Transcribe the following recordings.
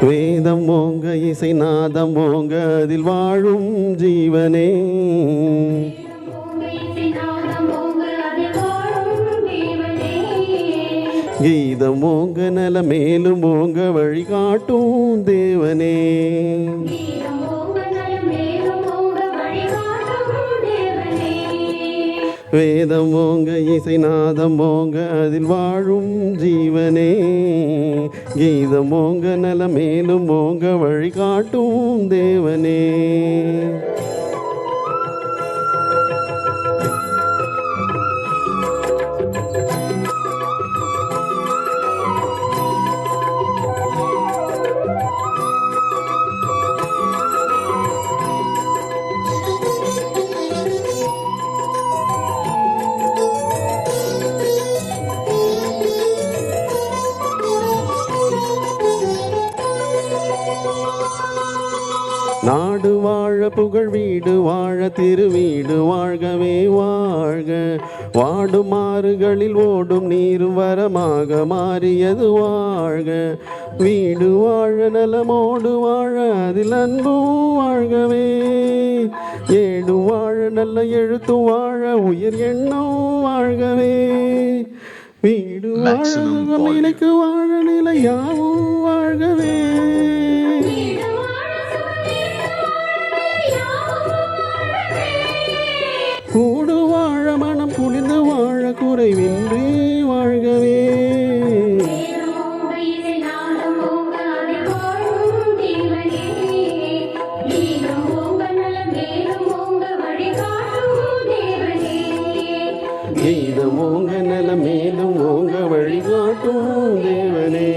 வேதம் ஓங்க, இசை நாதம் ஓங்க, அதில் வாழும் ஜீவனே. கீதம் ஓங்க, நல மேலும் ஓங்க, வழிகாட்டும் தேவனே. வேதம் ஓங்க, இசை நாதம் ஓங்க, அதில் வாழும் ஜீவனே. கீதம் ஓங்க, நல மேலும் ஓங்க, வழிகாட்டும் தேவனே. நாடு வாழ, புகழ் வீடு வாழ, திருவீடு வாழ்கவே வாழ்க. வாடும் ஆறுகளில் ஓடும் நீரும் வரமாக மாறியது வாழ்க. வீடு வாழ, நலமோடு வாழ, அதில் அன்பும் வாழ்கவே. ஏடு வாழ, நல்ல எழுத்து வாழ, உயிர் எண்ணம் வாழ்கவே. வீடு வாழ, நிலைக்கு வாழ, நிலையாவும் வாழ்கவே. கூடு வாழ, மனம் குளிர்ந்து வாழ, குறைவின்றி வாழ்கவே. கீதம் ஓங்க, நல மேலும் ஓங்க, வழிகாட்டும் தேவனே.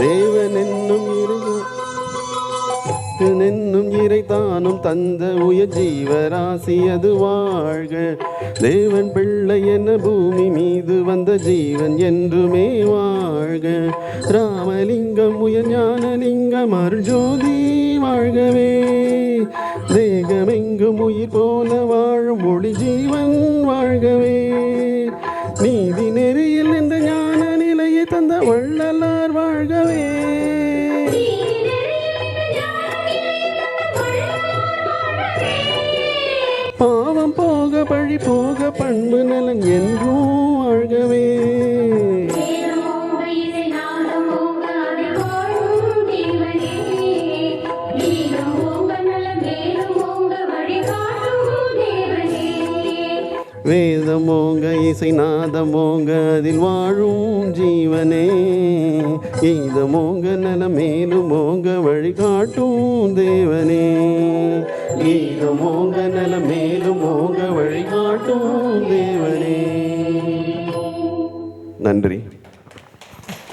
தேவன் என்னும் இறைத்தானும் தந்த உயர் ஜீவராசி அது வாழ்க. தேவன் பிள்ளை என பூமி மீது வந்த ஜீவன் என்றுமே வாழ்க. ராமலிங்கம் உயர் ஞானலிங்கம் அருஜோதி வாழ்கவே. தேகமெங்கும் உயிர் போல வாழும் ஒளி ஜீவன் வாழ்கவே. நீதி நெறியில் இந்த ஞான நிலையை தந்த வள்ளலார் வாழ்கவே. பாவம் போக, பழி போக, பண்பு நலன் என்றும் வாழ்கவே. வேதம் ஓங்க, இசை நாதம் ஓங்க, அதில் வாழும் ஜீவனே. கீதம் ஓங்க, நல மேலும் ஓங்க, வழிகாட்டும் தேவனே. கீதம் ஓங்க, நல மேலும் ஓங்க, வழிகாட்டும் தேவனே. நன்றி.